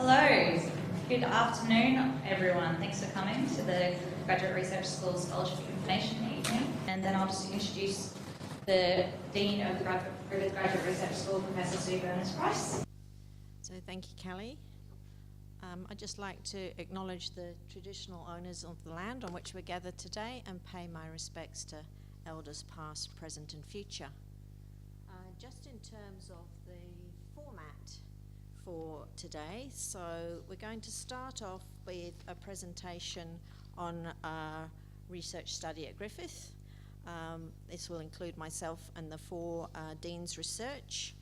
Hello, good afternoon everyone. Thanks for coming to the Graduate Research School Scholarship Information Evening. And then I'll just introduce the Dean of the Griffith Graduate Research School, Professor Sue Burness-Price. So thank you, Kelly. I'd just like to acknowledge the traditional owners of the land on which we're gathered today and pay my respects to elders past, present and future. Just in terms of the format for today, so we're going to start off with a presentation on our research study at Griffith. This will include myself and the four Dean's research.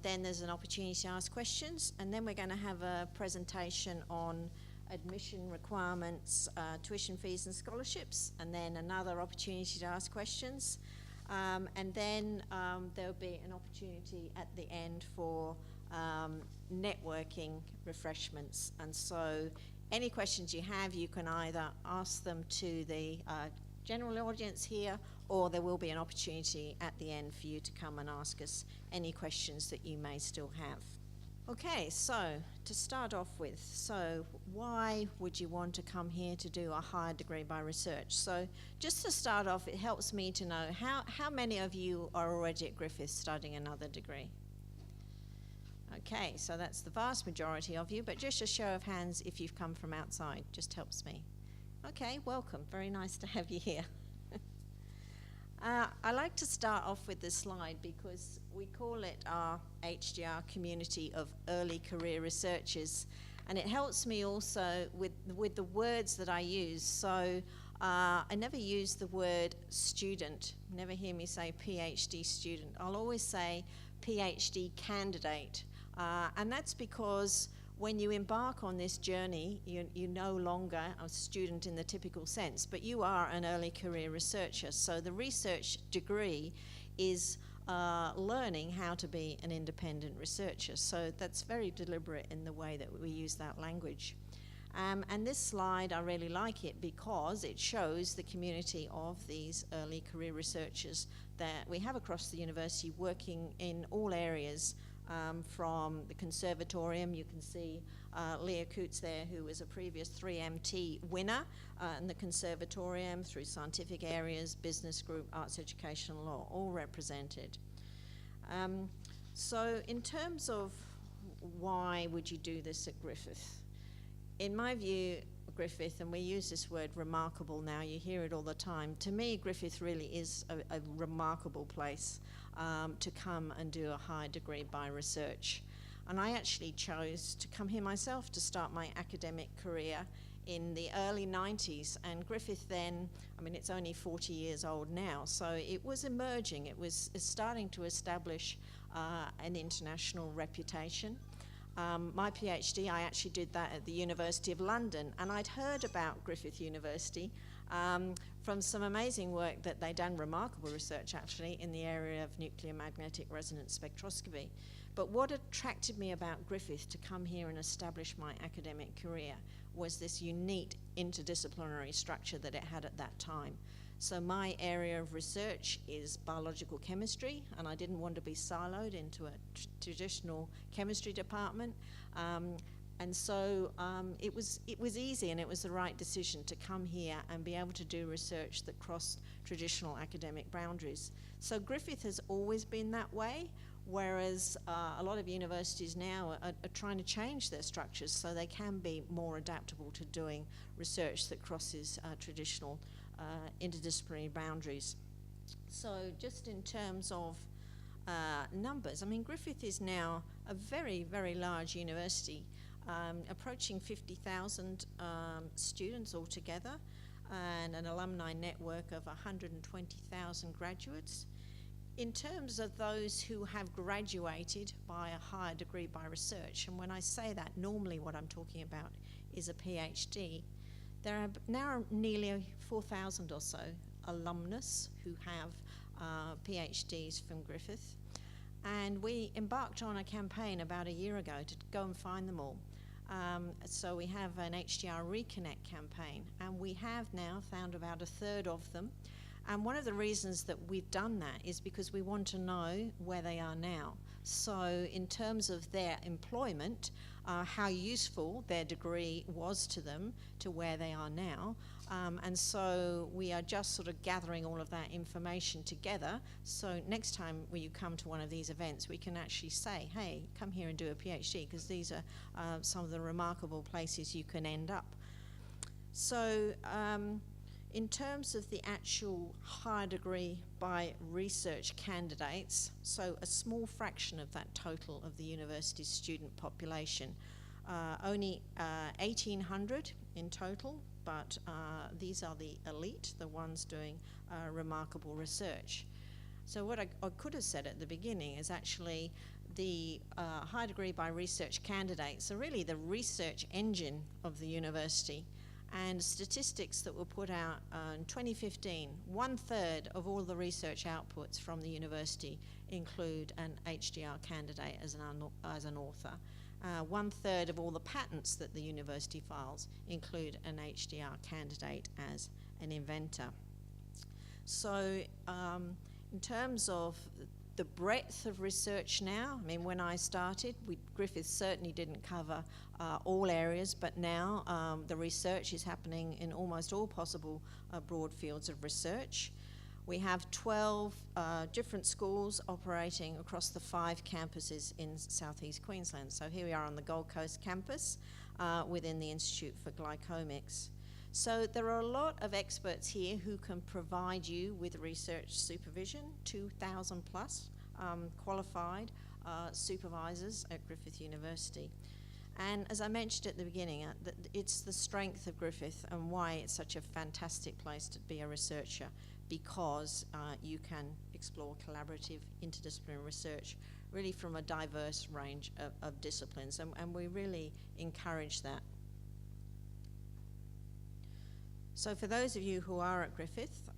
Then there's an opportunity to ask questions, and then we're going to have a presentation on admission requirements, tuition fees and scholarships, and then another opportunity to ask questions. And then there'll be an opportunity at the end for networking refreshments. And so any questions you have, you can either ask them to the general audience here, or there will be an opportunity at the end for you to come and ask us any questions that you may still have. Okay, so to start off with, so why would you want to come here to do a higher degree by research? So just to start off, it helps me to know how many of you are already at Griffith studying another degree? Okay, so that's the vast majority of you, but just a show of hands if you've come from outside, just helps me. Okay, welcome, very nice to have you here. I like to start off with this slide because we call it our HDR community of early career researchers, and it helps me also with the words that I use. So I never use the word student, never hear me say PhD student. I'll always say PhD candidate, and that's because when you embark on this journey, you're no longer a student in the typical sense, but you are an early career researcher. So the research degree is learning how to be an independent researcher. So that's very deliberate in the way that we use that language. And this slide, I really like it because it shows the community of these early career researchers that we have across the university working in all areas. From the conservatorium, you can see Leah Coots there, who was a previous 3MT winner in the conservatorium, through scientific areas, business group, arts education, law, all represented. So in terms of why would you do this at Griffith? In my view, Griffith, and we use this word remarkable now, you hear it all the time. To me, Griffith really is a remarkable place to come and do a high degree by research. And I actually chose to come here myself to start my academic career in the early 90s. And Griffith then, I mean, it's only 40 years old now, so it was emerging. It's starting to establish an international reputation. My PhD, I actually did that at the University of London, and I'd heard about Griffith University from some amazing work that they'd done, remarkable research actually, in the area of nuclear magnetic resonance spectroscopy. But what attracted me about Griffith to come here and establish my academic career was this unique interdisciplinary structure that it had at that time. So my area of research is biological chemistry, and I didn't want to be siloed into a traditional chemistry department. And so it was easy, and it was the right decision to come here and be able to do research that crossed traditional academic boundaries. So Griffith has always been that way, whereas a lot of universities now are trying to change their structures so they can be more adaptable to doing research that crosses traditional interdisciplinary boundaries. So just in terms of numbers, I mean, Griffith is now a very, very large university, approaching 50,000 students altogether, and an alumni network of 120,000 graduates. In terms of those who have graduated by a higher degree by research, and when I say that, normally what I'm talking about is a PhD, there are now nearly 4,000 or so alumnus who have PhDs from Griffith. And we embarked on a campaign about a year ago to go and find them all. So we have an HDR Reconnect campaign, and we have now found about a third of them. And one of the reasons that we've done that is because we want to know where they are now. So in terms of their employment, how useful their degree was to them to where they are now. And so we are just sort of gathering all of that information together. So next time when you come to one of these events, we can actually say, hey, come here and do a PhD, because these are some of the remarkable places you can end up. So in terms of the actual higher degree by research candidates, so a small fraction of that total of the university's student population, only 1,800 in total, but these are the elite, the ones doing remarkable research. So what I could have said at the beginning is actually the high degree by research candidates are really the research engine of the university. And statistics that were put out in 2015, 1/3 of all the research outputs from the university include an HDR candidate as an author. 1/3 of all the patents that the university files include an HDR candidate as an inventor. So in terms of the breadth of research now, I mean, when I started, Griffith certainly didn't cover all areas, but now the research is happening in almost all possible broad fields of research. We have 12 different schools operating across the 5 campuses in southeast Queensland. So here we are on the Gold Coast campus within the Institute for Glycomics. So there are a lot of experts here who can provide you with research supervision, 2,000 plus qualified supervisors at Griffith University. And as I mentioned at the beginning, it's the strength of Griffith and why it's such a fantastic place to be a researcher, because you can explore collaborative interdisciplinary research really from a diverse range of disciplines, and we really encourage that. So for those of you who are at Griffith,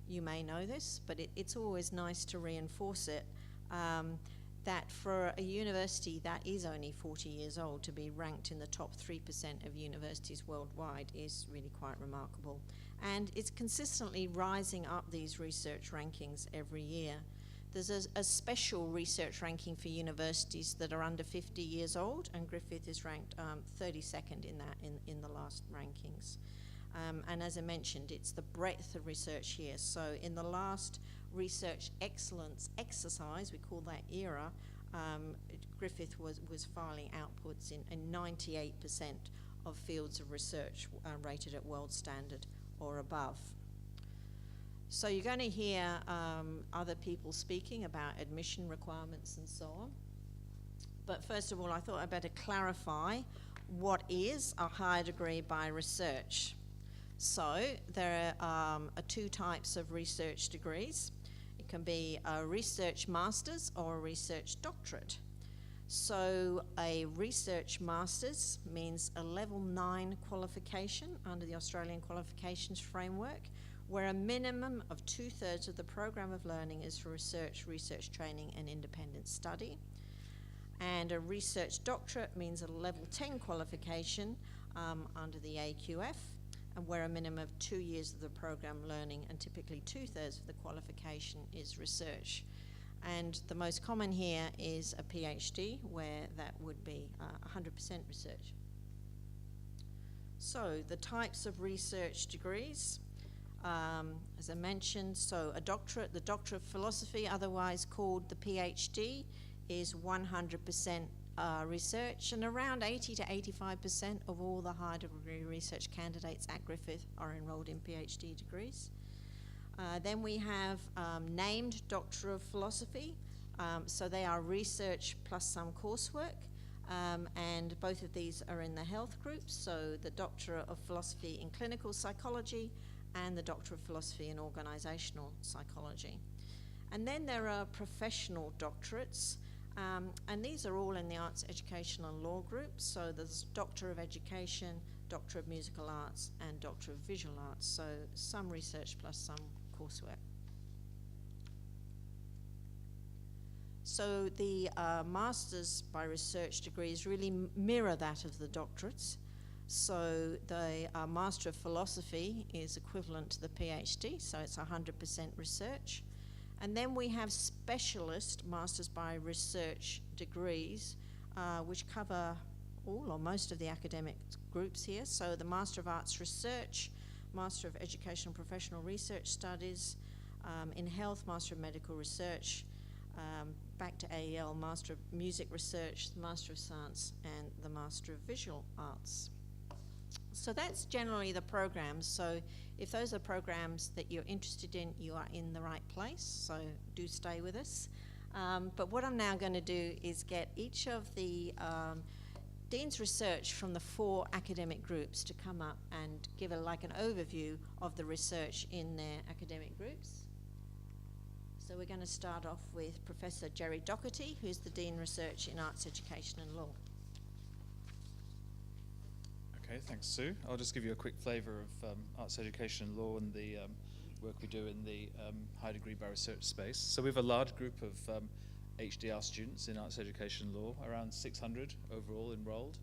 you may know this, but it's always nice to reinforce it, that for a university that is only 40 years old, to be ranked in the top 3% of universities worldwide is really quite remarkable. And it's consistently rising up these research rankings every year. There's a special research ranking for universities that are under 50 years old, and Griffith is ranked 32nd in that in the last rankings. And as I mentioned, it's the breadth of research here. So in the last research excellence exercise, we call that ERA, Griffith was filing outputs in 98% of fields of research rated at world standard or above. So you're going to hear other people speaking about admission requirements and so on. But first of all, I thought I'd better clarify what is a higher degree by research. So there are 2 types of research degrees. It can be a research master's or a research doctorate. So a research master's means a level 9 qualification under the Australian qualifications framework, where a minimum of 2/3 of the program of learning is for research training and independent study. And a research doctorate means a level 10 qualification under the AQF, and where a minimum of 2 years of the program learning and typically 2/3 of the qualification is research. And the most common here is a PhD, where that would be 100% research. So the types of research degrees, as I mentioned, so a doctorate, the Doctor of Philosophy, otherwise called the PhD, is 100% research, and around 80 to 85% of all the higher degree research candidates at Griffith are enrolled in PhD degrees. Then we have named Doctor of Philosophy, so they are research plus some coursework, and both of these are in the health groups, so the Doctor of Philosophy in Clinical Psychology and the Doctor of Philosophy in Organisational Psychology. And then there are professional doctorates, and these are all in the Arts, Education and Law groups. So there's Doctor of Education, Doctor of Musical Arts and Doctor of Visual Arts. So some research plus some coursework. So the Masters by Research degrees really mirror that of the doctorates. So the Master of Philosophy is equivalent to the PhD, so it's 100% research. And then we have specialist Masters by Research degrees, which cover all or most of the academic groups here. So the Master of Arts Research, Master of Educational Professional Research Studies, in Health, Master of Medical Research, back to AEL, Master of Music Research, the Master of Science, and the Master of Visual Arts. So that's generally the programs. So if those are programs that you're interested in, you are in the right place, so do stay with us. But what I'm now going to do is get each of the Dean's Research from the 4 academic groups to come up and give an overview of the research in their academic groups. So we're going to start off with Professor Jerry Doherty, who's the Dean Research in Arts Education and Law. Okay, thanks, Sue. I'll just give you a quick flavour of arts education and law and the work we do in the high degree by research space. So we have a large group of HDR students in arts education and law, around 600 overall enrolled.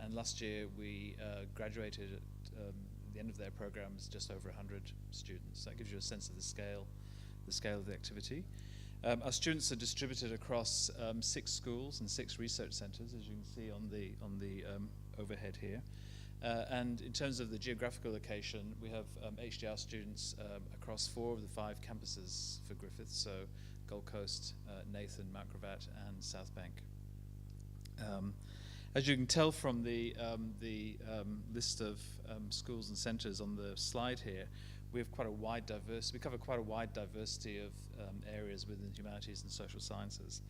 And last year we graduated at the end of their programs just over 100 students. That gives you a sense of the scale of the activity. Our students are distributed across 6 schools and 6 research centres, as you can see on the overhead here. And in terms of the geographical location, we have HDR students across 4 of the 5 campuses for Griffith, so Gold Coast, Nathan, Mount Gravatt, and South Bank. As you can tell from the list of schools and centres on the slide here, we have we cover quite a wide diversity of areas within humanities and social sciences.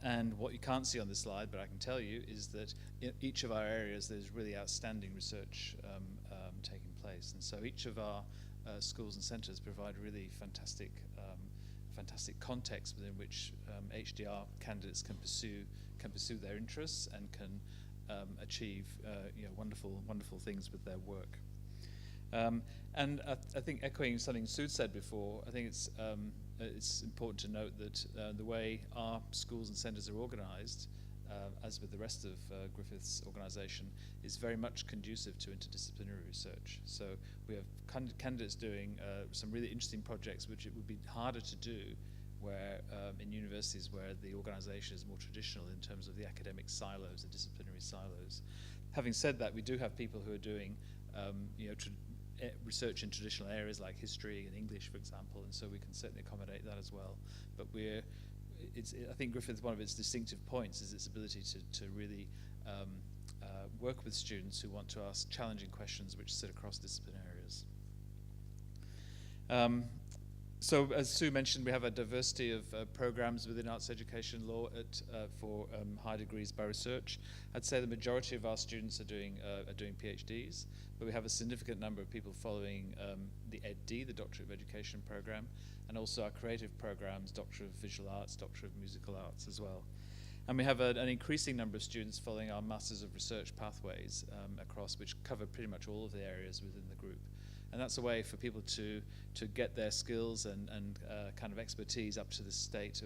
And what you can't see on this slide, but I can tell you, is that in each of our areas there's really outstanding research taking place. And so each of our schools and centres provide really fantastic context within which HDR candidates can pursue their interests and can achieve wonderful things with their work. And I think echoing something Sue said before, I think it's important to note that the way our schools and centres are organised, as with the rest of Griffith's organisation, is very much conducive to interdisciplinary research. So we have candidates doing some really interesting projects which it would be harder to do where in universities where the organisation is more traditional in terms of the academic silos, the disciplinary silos. Having said that, we do have people who are doing research in traditional areas like history and English, for example, and so we can certainly accommodate that as well. But I think Griffith, one of its distinctive points is its ability to really work with students who want to ask challenging questions which sit across discipline areas. So as Sue mentioned, we have a diversity of programs within arts education law for high degrees by research. I'd say the majority of our students are doing PhDs, but we have a significant number of people following the EdD, the Doctor of Education program, and also our creative programs, Doctor of Visual Arts, Doctor of Musical Arts as well. And we have an increasing number of students following our Masters of Research pathways across, which cover pretty much all of the areas within the group. And that's a way for people to get their skills and kind of expertise up to the stage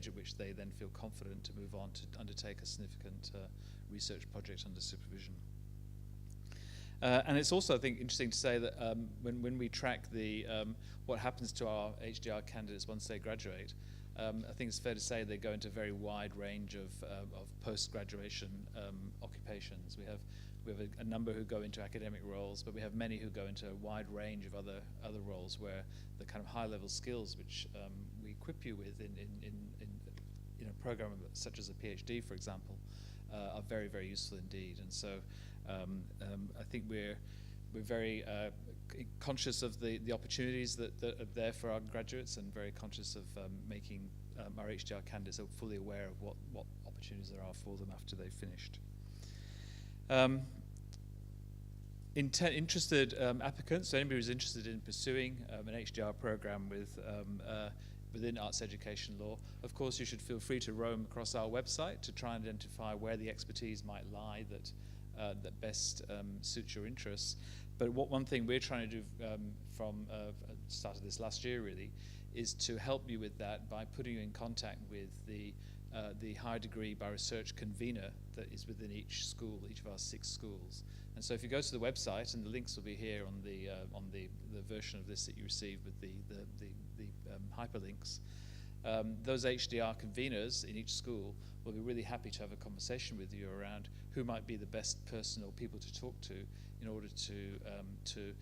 at which they then feel confident to move on to undertake a significant research project under supervision. And it's also, I think, interesting to say that when we track what happens to our HDR candidates once they graduate, I think it's fair to say they go into a very wide range of post-graduation occupations. We have a number who go into academic roles, but we have many who go into a wide range of other roles where the kind of high-level skills which we equip you with in a program such as a PhD, for example, are very, very useful indeed. And so I think we're very conscious of the opportunities that are there for our graduates, and very conscious of making our HDR candidates fully aware of what opportunities there are for them after they've finished. Interested applicants, so anybody who's interested in pursuing an HDR program within arts education law, of course you should feel free to roam across our website to try and identify where the expertise might lie that best suits your interests. But one thing we're trying to do from start of this last year really is to help you with that by putting you in contact with the the higher degree by research convener that is within each school, each of our 6 schools. And so if you go to the website, and the links will be here on the version of this that you received with the hyperlinks, those HDR conveners in each school will be really happy to have a conversation with you around who might be the best person or people to talk to in order to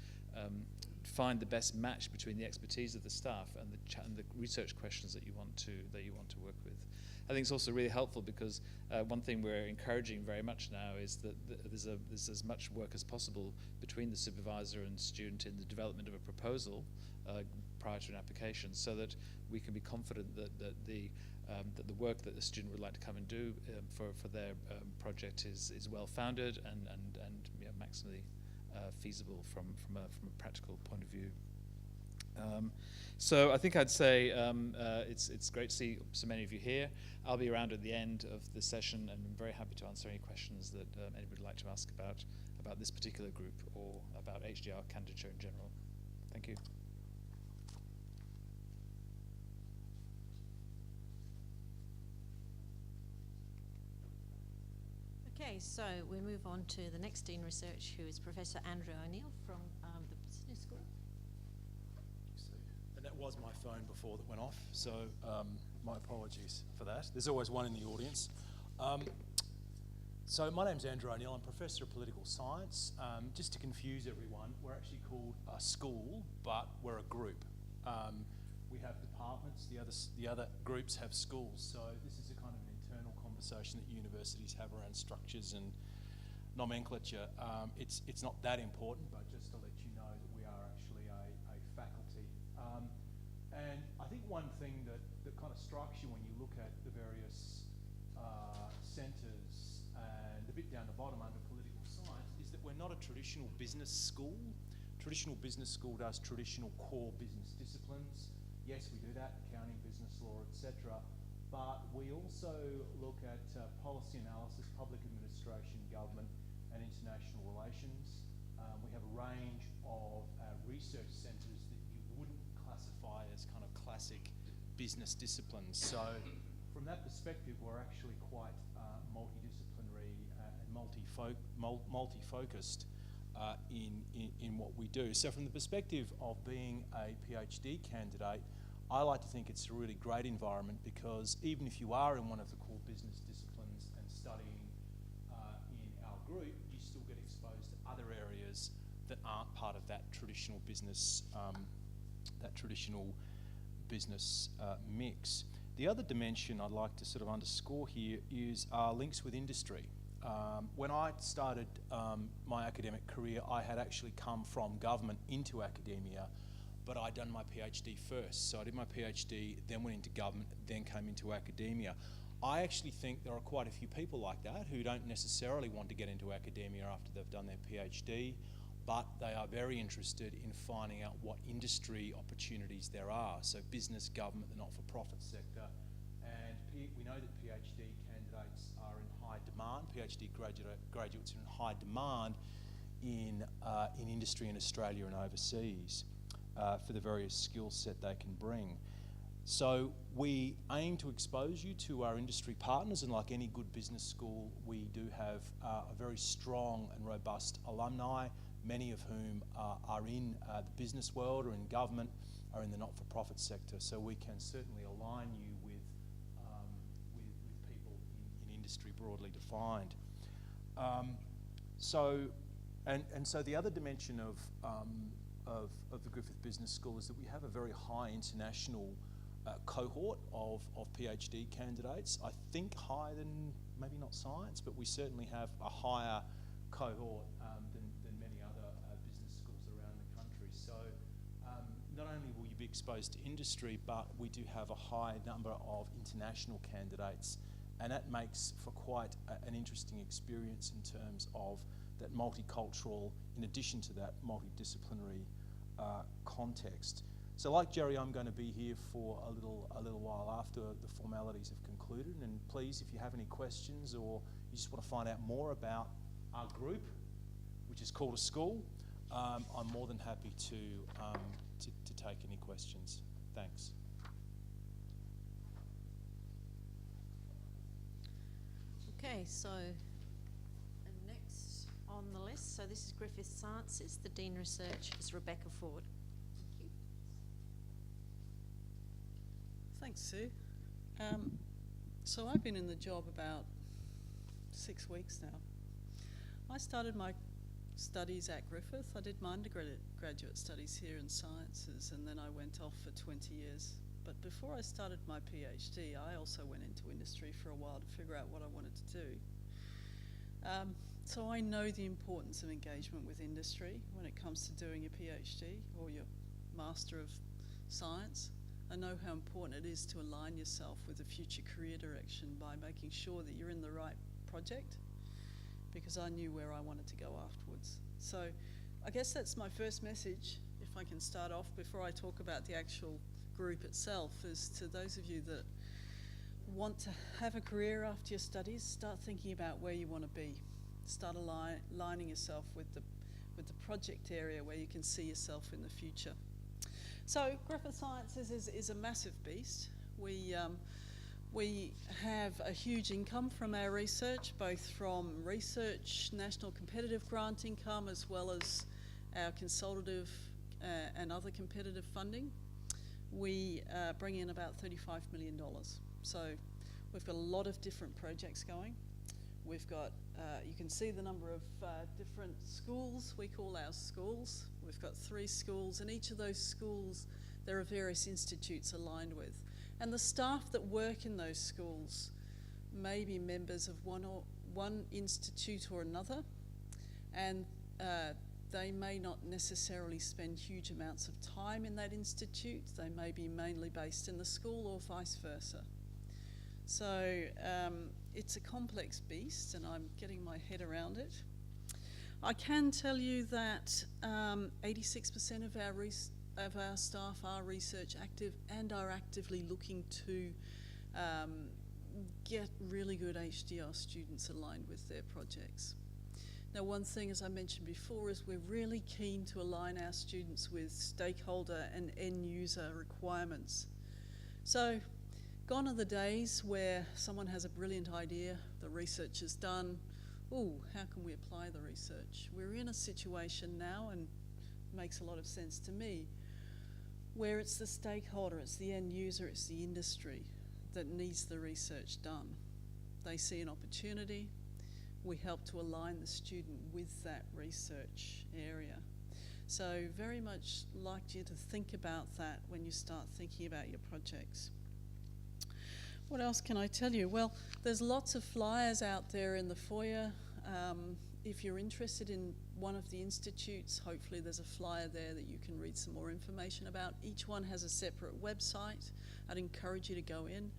find the best match between the expertise of the staff and the research questions that you want to work with. I think it's also really helpful because one thing we're encouraging very much now is that there's as much work as possible between the supervisor and student in the development of a proposal prior to an application, so that we can be confident that the work that the student would like to come and do for their project is well founded and maximally feasible from a practical point of view. So I think I'd say it's great to see so many of you here. I'll be around at the end of the session, and I'm very happy to answer any questions that anybody would like to ask about this particular group or about HDR candidature in general. Thank you. Okay, so we move on to the next Dean Research, who is Professor Andrew O'Neill from the Business School. And that was my phone before that went off, so my apologies for that. There's always one in the audience. So my name's Andrew O'Neill. I'm Professor of Political Science. Just to confuse everyone, we're actually called a school, but we're a group. We have departments, the other groups have schools, so this is a kind of an internal conversation that universities have around structures and nomenclature. It's not that important, but just to let you know that we are actually a faculty. And I think one thing that kind of strikes you when you look at the various centres and the bit down the bottom under political science is that we're not a traditional business school. Traditional business school does traditional core business disciplines. Yes, we do that, accounting, business law, etc. But we also look at policy analysis, public administration, government, and international relations. We have a range of research centres that you wouldn't classify as kind of classic business disciplines. So from that perspective, we're actually quite multidisciplinary and multi-focused in what we do. So from the perspective of being a PhD candidate, I like to think it's a really great environment because even if you are in one of the core business disciplines and studying in our group, you still get exposed to other areas that aren't part of that traditional business mix. The other dimension I'd like to sort of underscore here is our links with industry. When I started my academic career, I had actually come from government into academia, but I'd done my PhD first. So I did my PhD, then went into government, then came into academia. I actually think there are quite a few people like that who don't necessarily want to get into academia after they've done their PhD, but they are very interested in finding out what industry opportunities there are. So business, government, the not-for-profit sector. And we know that PhD candidates are in high demand. PhD graduates are in high demand in industry in Australia and overseas for the various skill set they can bring. So we aim to expose you to our industry partners, and like any good business school, we do have a very strong and robust alumni, many of whom are in the business world or in government or in the not-for-profit sector. So we can certainly align you with people in industry broadly defined. So the other dimension of the Griffith Business School is that we have a very high international cohort of PhD candidates. I think higher than maybe not science, but we certainly have a higher cohort than many other business schools around the country. So not only will you be exposed to industry, but we do have a high number of international candidates, and that makes for quite an interesting experience in terms of that multicultural, in addition to that multidisciplinary context. So like Jerry, I'm going to be here for a little while after the formalities have concluded, and please, if you have any questions or you just want to find out more about our group, which is called a school, I'm more than happy to take any questions. Thanks. Okay, so next on the list, so this is Griffith Sciences. The Dean Research is Rebecca Ford. Thank you. Thanks, Sue. So I've been in the job about 6 weeks now. I started my studies at Griffith. I did my undergraduate studies here in sciences, and then I went off for 20 years. But before I started my PhD, I also went into industry for a while to figure out what I wanted to do. So I know the importance of engagement with industry when it comes to doing your PhD or your Master of Science. I know how important it is to align yourself with a future career direction by making sure that you're in the right project, because I knew where I wanted to go afterwards. So I guess that's my first message, if I can start off before I talk about the actual group itself, is to those of you that want to have a career after your studies, start thinking about where you want to be. Start aligning yourself with the project area where you can see yourself in the future. So Griffith Sciences is a massive beast. We have a huge income from our research, both from research, national competitive grant income, as well as our consultative and other competitive funding. We bring in about $35 million. So we've got a lot of different projects going. We've got, you can see the number of different schools we call our schools. We've got 3 schools, and each of those schools there are various institutes aligned with. And the staff that work in those schools may be members of one institute or another, and they may not necessarily spend huge amounts of time in that institute. They may be mainly based in the school or vice versa. So it's a complex beast, and I'm getting my head around it. I can tell you that 86% of our staff are research active and are actively looking to get really good HDR students aligned with their projects. Now, one thing, as I mentioned before, is we're really keen to align our students with stakeholder and end user requirements. So, gone are the days where someone has a brilliant idea, the research is done, how can we apply the research? We're in a situation now, and it makes a lot of sense to me, where it's the stakeholder, it's the end user, it's the industry that needs the research done. They see an opportunity, we help to align the student with that research area. So very much like you to think about that when you start thinking about your projects. What else can I tell you? Well, there's lots of flyers out there in the foyer. If you're interested in one of the institutes, hopefully there's a flyer there that you can read some more information about. Each one has a separate website. I'd encourage you to go in.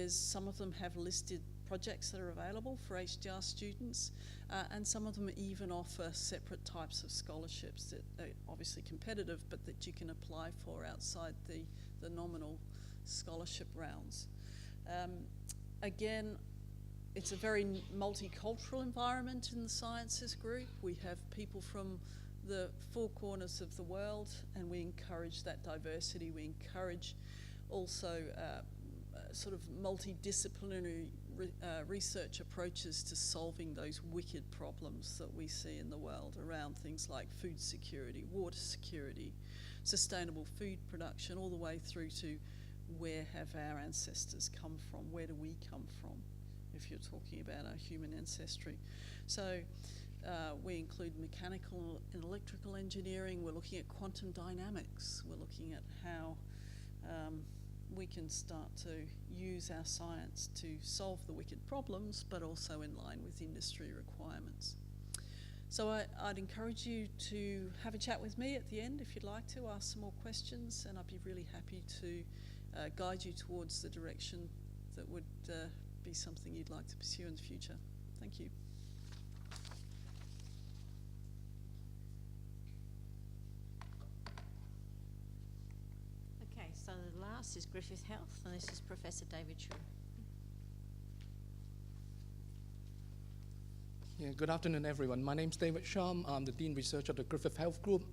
Some of them have listed projects that are available for HDR students, and some of them even offer separate types of scholarships that are obviously competitive, but that you can apply for outside the nominal scholarship rounds. Again, it's a very multicultural environment in the sciences group. We have people from the 4 corners of the world, and we encourage that diversity. We encourage also sort of multidisciplinary research approaches to solving those wicked problems that we see in the world around things like food security, water security, sustainable food production, all the way through to where have our ancestors come from, where do we come from, if you're talking about our human ancestry. So we include mechanical and electrical engineering. We're looking at quantum dynamics. We're looking at how we can start to use our science to solve the wicked problems, but also in line with industry requirements. So I'd encourage you to have a chat with me at the end if you'd like to, ask some more questions, and I'd be really happy to guide you towards the direction that would be something you'd like to pursue in the future. Thank you. Okay, so the last is Griffith Health, and this is Professor David Shaw. Yeah, good afternoon, everyone. My name's David Shum. I'm the Dean Researcher of the Griffith Health Group.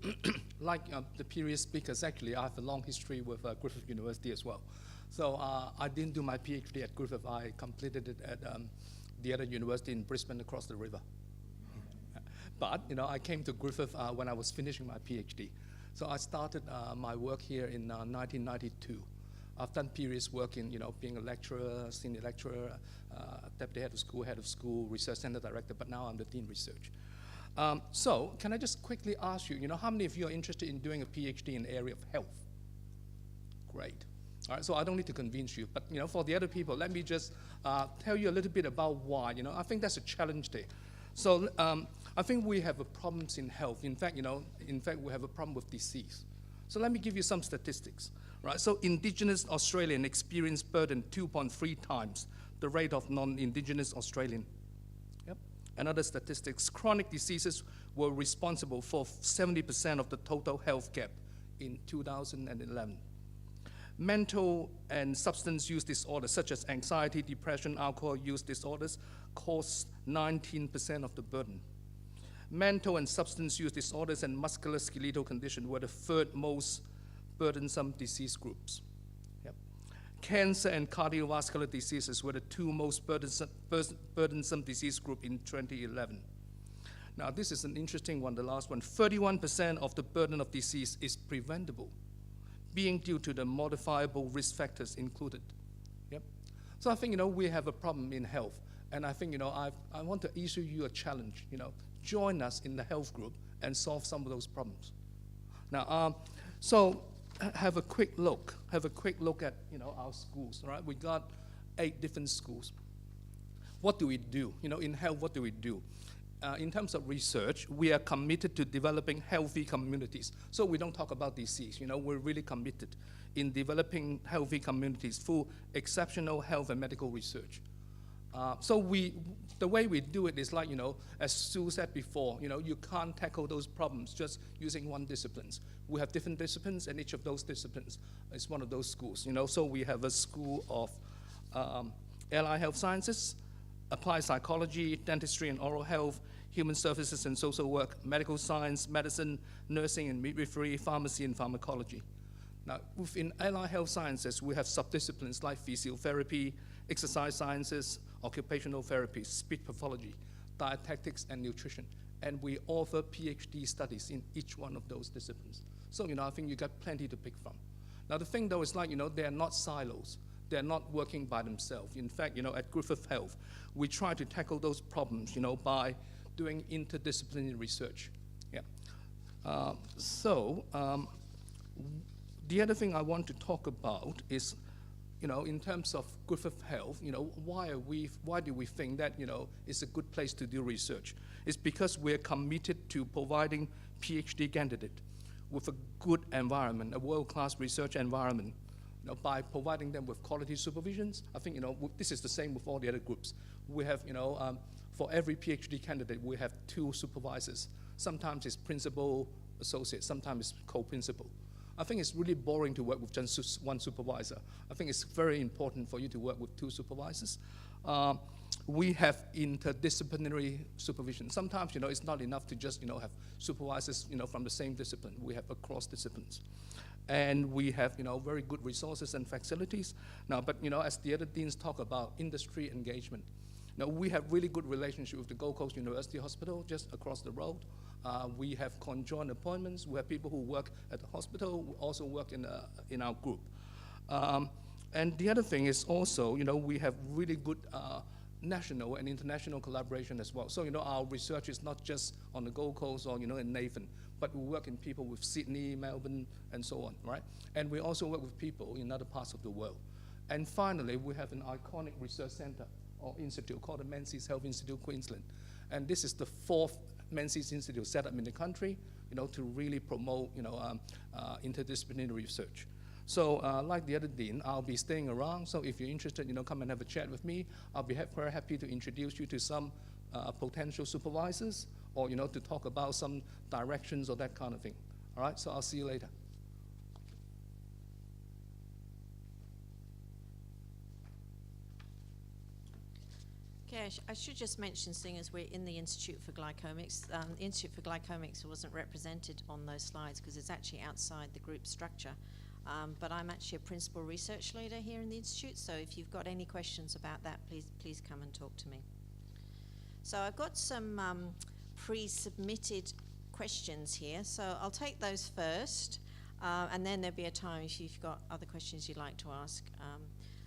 Like the previous speakers, actually, I have a long history with Griffith University as well. So I didn't do my PhD at Griffith. I completed it at the other university in Brisbane across the river. But, I came to Griffith when I was finishing my PhD. So I started my work here in 1992. I've done periods work in, being a lecturer, senior lecturer, deputy head of school, research center director, but now I'm the dean research. So can I just quickly ask you, how many of you are interested in doing a PhD in the area of health? Great. All right, so I don't need to convince you, but for the other people, let me just tell you a little bit about why. I think that's a challenge there. So I think we have problems in health. In fact, we have a problem with disease. So let me give you some statistics. Right? So Indigenous Australian experience burden 2.3 times the rate of non-Indigenous Australian. Yep. And other statistics, chronic diseases were responsible for 70% of the total health gap in 2011. Mental and substance use disorders such as anxiety, depression, alcohol use disorders cause 19% of the burden. Mental and substance use disorders and musculoskeletal condition were the third most burdensome disease groups. Yep. Cancer and cardiovascular diseases were the two most burdensome disease group in 2011. Now this is an interesting one, the last one. 31% of the burden of disease is preventable, being due to the modifiable risk factors included. Yep. So I think, we have a problem in health. And I think, I want to issue you a challenge, join us in the health group and solve some of those problems. Now, so have a quick look at, our schools, all right? We got 8 different schools. What do we do? In health, what do we do? In terms of research, we are committed to developing healthy communities. So we don't talk about disease, we're really committed in developing healthy communities through exceptional health and medical research. So the way we do it is like, as Sue said before, you can't tackle those problems just using one discipline. We have different disciplines, and each of those disciplines is one of those schools. So we have a school of allied health sciences, applied psychology, dentistry and oral health, human services and social work, medical science, medicine, nursing and midwifery, pharmacy and pharmacology. Now, within allied health sciences, we have subdisciplines like physiotherapy, exercise sciences, occupational therapy, speech pathology, dietetics, and nutrition. And we offer PhD studies in each one of those disciplines. So, I think you got plenty to pick from. Now, the thing, though, is like, they're not silos. They're not working by themselves. In fact, at Griffith Health, we try to tackle those problems, by doing interdisciplinary research. Yeah. The other thing I want to talk about is, in terms of Griffith Health, why do we think that, it's a good place to do research? It's because we're committed to providing PhD candidate with a good environment, a world-class research environment, by providing them with quality supervisions. I think, this is the same with all the other groups. We have, for every PhD candidate, we have 2 supervisors. Sometimes it's principal, associate, sometimes it's co-principal. I think it's really boring to work with just one supervisor. I think it's very important for you to work with 2 supervisors. We have interdisciplinary supervision. Sometimes, it's not enough to just, have supervisors, from the same discipline. We have across disciplines. And we have, very good resources and facilities. Now, but, as the other deans talk about industry engagement, now we have really good relationship with the Gold Coast University Hospital just across the road. We have conjoined appointments. We have people who work at the hospital who also work in our group. And the other thing is also, we have really good national and international collaboration as well. So, our research is not just on the Gold Coast or, in Nathan, but we work in people with Sydney, Melbourne, and so on, right? And we also work with people in other parts of the world. And finally, we have an iconic research center or institute called the Menzies Health Institute Queensland. And this is the 4th Menzies Institute set up in the country, to really promote, interdisciplinary research. So like the other dean, I'll be staying around. So if you're interested, come and have a chat with me. I'll be very happy to introduce you to some potential supervisors or, to talk about some directions or that kind of thing. All right, so I'll see you later. Okay, I should just mention, seeing as we're in the Institute for Glycomics, the Institute for Glycomics wasn't represented on those slides because it's actually outside the group structure. But I'm actually a principal research leader here in the Institute, so if you've got any questions about that, please come and talk to me. So I've got some pre-submitted questions here, so I'll take those first, and then there'll be a time if you've got other questions you'd like to ask.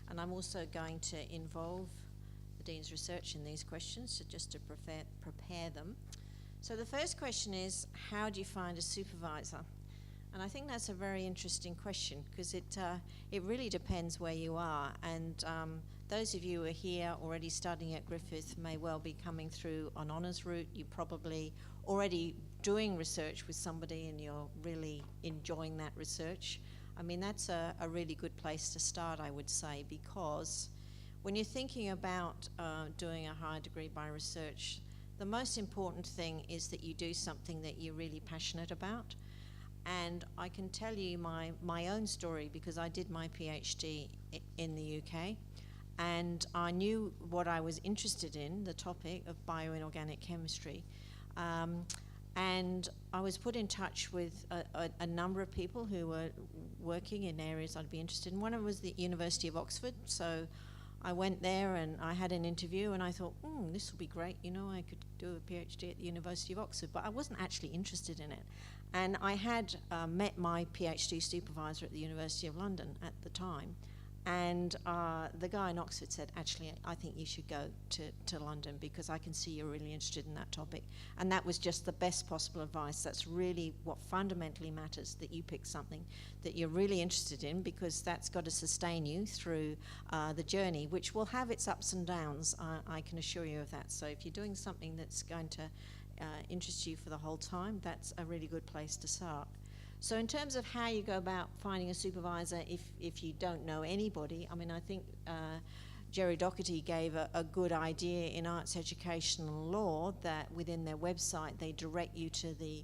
And I'm also going to involve the Dean's research in these questions, so just to prepare them. So the first question is, how do you find a supervisor? And I think that's a very interesting question, because it really depends where you are. And those of you who are here already studying at Griffith may well be coming through an honours route. You're probably already doing research with somebody and you're really enjoying that research. I mean, that's a really good place to start, I would say, because when you're thinking about doing a higher degree by research, the most important thing is that you do something that you're really passionate about. And I can tell you my own story, because I did my PhD in the UK, and I knew what I was interested in, the topic of bioinorganic chemistry. And I was put in touch with a number of people who were working in areas I'd be interested in. One of them was the University of Oxford, so I went there and I had an interview and I thought, this will be great, you know, I could do a PhD at the University of Oxford, but I wasn't actually interested in it. And I had met my PhD supervisor at the University of London at the time, and the guy in Oxford said, actually, I think you should go to London because I can see you're really interested in that topic. And that was just the best possible advice. That's really what fundamentally matters, that you pick something that you're really interested in, because that's got to sustain you through the journey, which will have its ups and downs, I can assure you of that. So if you're doing something that's going to interest you for the whole time, that's a really good place to start. So in terms of how you go about finding a supervisor if you don't know anybody, I mean, I think Jerry Doherty gave a good idea in arts educational law that within their website they direct you to the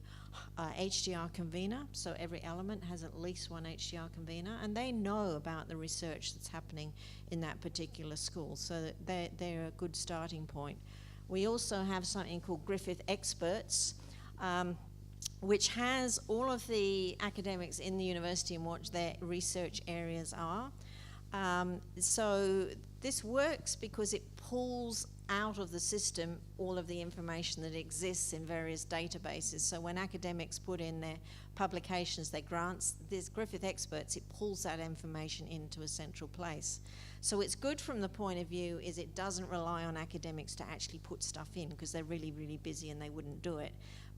HDR convener, so every element has at least one HDR convener, and they know about the research that's happening in that particular school, so that they're a good starting point. We also have something called Griffith Experts, which has all of the academics in the university and what their research areas are. So this works because it pulls out of the system all of the information that exists in various databases. So when academics put in their publications, their grants, this Griffith Experts, it pulls that information into a central place. So it's good from the point of view is it doesn't rely on academics to actually put stuff in, because they're really, really busy and they wouldn't do it.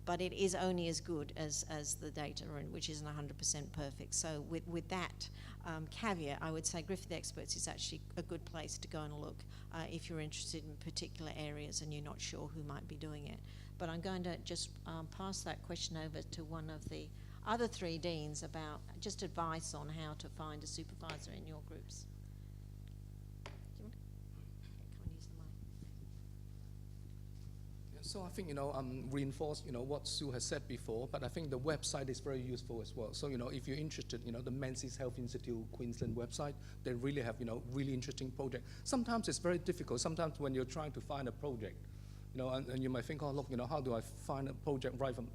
But it is only as good as the data, which isn't 100% perfect. So with that caveat, I would say Griffith Experts is actually a good place to go and look if you're interested in particular areas and you're not sure who might be doing it. But I'm going to just pass that question over to one of the other three deans about just advice on how to find a supervisor in your groups. Do you want to come and use the mic? So I think, reinforce, what Sue has said before, but I think the website is very useful as well. So, if you're interested, the Menzies Health Institute Queensland website, they really have, really interesting project. Sometimes it's very difficult. Sometimes when you're trying to find a project, and you might think, oh, look, how do I find a project right from,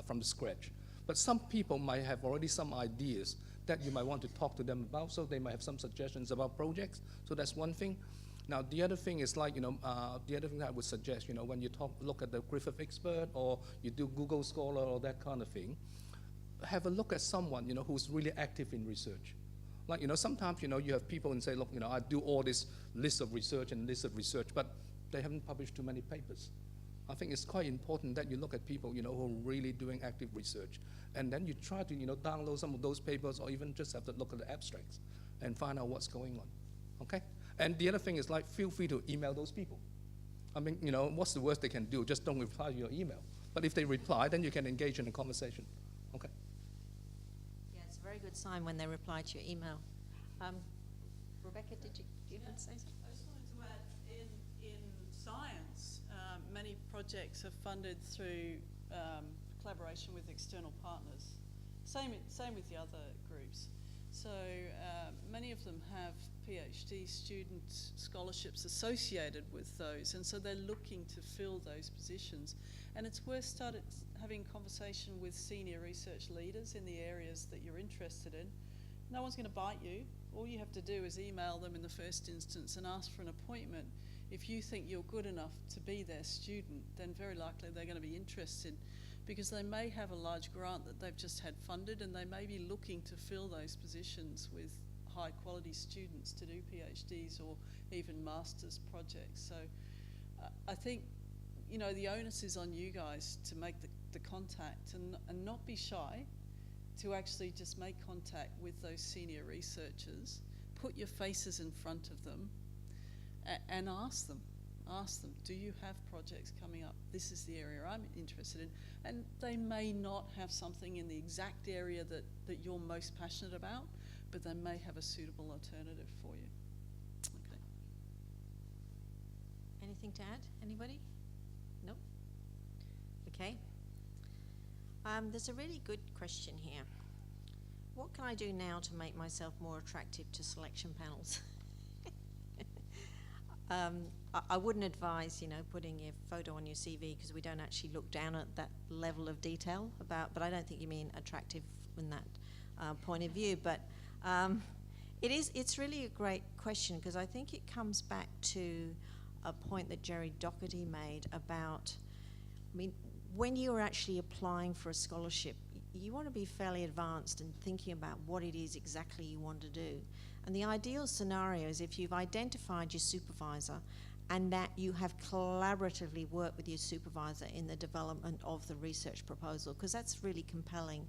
from the scratch? But some people might have already some ideas that you might want to talk to them about, so they might have some suggestions about projects. So that's one thing. Now, the other thing is like, the other thing I would suggest, when you look at the Griffith Expert or you do Google Scholar or that kind of thing, have a look at someone, who's really active in research. Like, sometimes, you have people and say, look, I do all this list of research and list of research, but they haven't published too many papers. I think it's quite important that you look at people, who are really doing active research. And then you try to, download some of those papers or even just have to look at the abstracts and find out what's going on, okay? And the other thing is like, feel free to email those people. I mean, what's the worst they can do? Just don't reply to your email. But if they reply, then you can engage in a conversation, okay? Yeah, it's a very good sign when they reply to your email. Rebecca, do you want to say something? I just wanted to add, in science, many projects are funded through collaboration with external partners. Same with the other groups. So many of them have PhD student scholarships associated with those, and so they're looking to fill those positions. And it's worth having conversation with senior research leaders in the areas that you're interested in. No one's going to bite you. All you have to do is email them in the first instance and ask for an appointment. if you think you're good enough to be their student, then very likely they're going to be interested, because they may have a large grant that they've just had funded, and they may be looking to fill those positions with high quality students to do PhDs or even master's projects. So I think, you know, the onus is on you guys to make the contact and not be shy, to actually just make contact with those senior researchers, put your faces in front of them and ask them, do you have projects coming up? This is the area I'm interested in. And they may not have something in the exact area that you're most passionate about, but they may have a suitable alternative for you. Okay. Anything to add? Anybody? No? Okay. There's a really good question here. What can I do now to make myself more attractive to selection panels? I wouldn't advise, you know, putting your photo on your CV, because we don't actually look down at that level of detail but I don't think you mean attractive in that point of view. But it's really a great question, because I think it comes back to a point that Jerry Doherty made about, I mean, when you're actually applying for a scholarship, you want to be fairly advanced in thinking about what it is exactly you want to do. And the ideal scenario is if you've identified your supervisor and that you have collaboratively worked with your supervisor in the development of the research proposal, because that's really compelling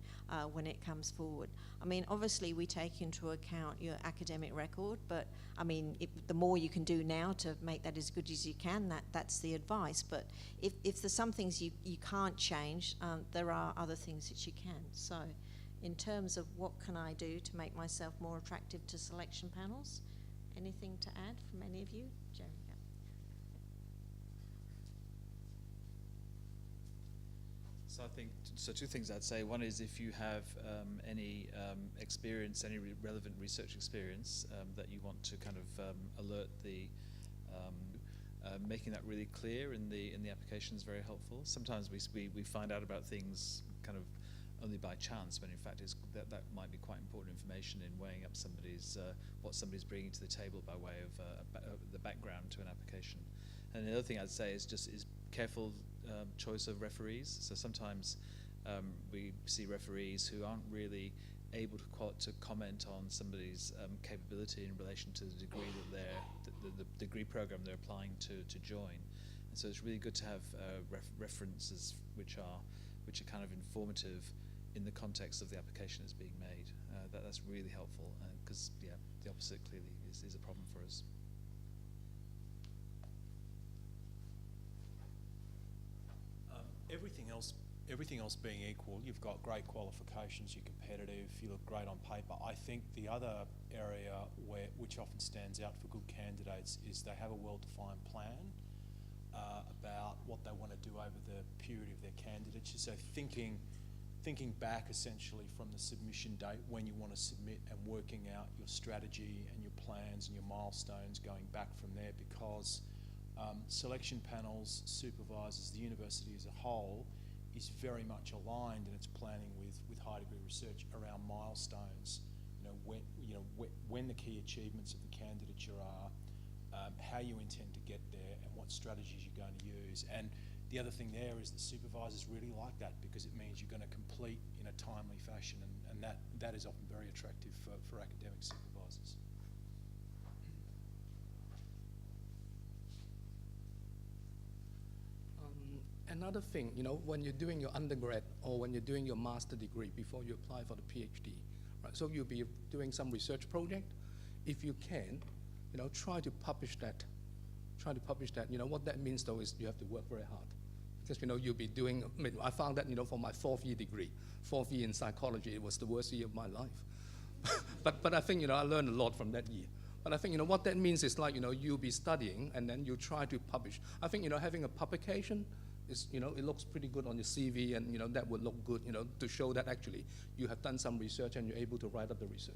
when it comes forward. I mean, obviously we take into account your academic record, but I mean, the more you can do now to make that as good as you can, that's the advice. But if there's some things you can't change, there are other things that you can. So in terms of what can I do to make myself more attractive to selection panels, anything to add from any of you? Jerry? So I think, two things I'd say. One is if you have any experience, any relevant research experience that you want to kind of alert the, making that really clear in the application is very helpful. Sometimes we find out about things kind of only by chance, when in fact that might be quite important information in weighing up somebody's, what somebody's bringing to the table by way of the background to an application. And the other thing I'd say is careful choice of referees. So sometimes we see referees who aren't really able to comment on somebody's capability in relation to the degree that the degree program they're applying to join. And so it's really good to have references which are kind of informative in the context of the application that's being made. That's really helpful, because the opposite clearly is a problem for us. Everything else being equal, you've got great qualifications, you're competitive, you look great on paper. I think the other area which often stands out for good candidates is they have a well-defined plan about what they want to do over the period of their candidature. So thinking back essentially from the submission date when you want to submit, and working out your strategy and your plans and your milestones going back from there, because selection panels, supervisors, the university as a whole is very much aligned in its planning with high degree research around milestones. When the key achievements of the candidature are, how you intend to get there, and what strategies you're going to use. And the other thing there is that supervisors really like that, because it means you're going to complete in a timely fashion, and that is often very attractive for academic supervisors. Another thing, when you're doing your undergrad or when you're doing your master degree before you apply for the PhD, right? So you'll be doing some research project. If you can, try to publish that. What that means though is you have to work very hard, because you'll be doing. I found that for my fourth year in psychology, it was the worst year of my life. but I think I learned a lot from that year. But I think what that means is you'll be studying and then you try to publish. I think having a publication is it looks pretty good on your CV, and that would look good to show that actually you have done some research and you're able to write up the research.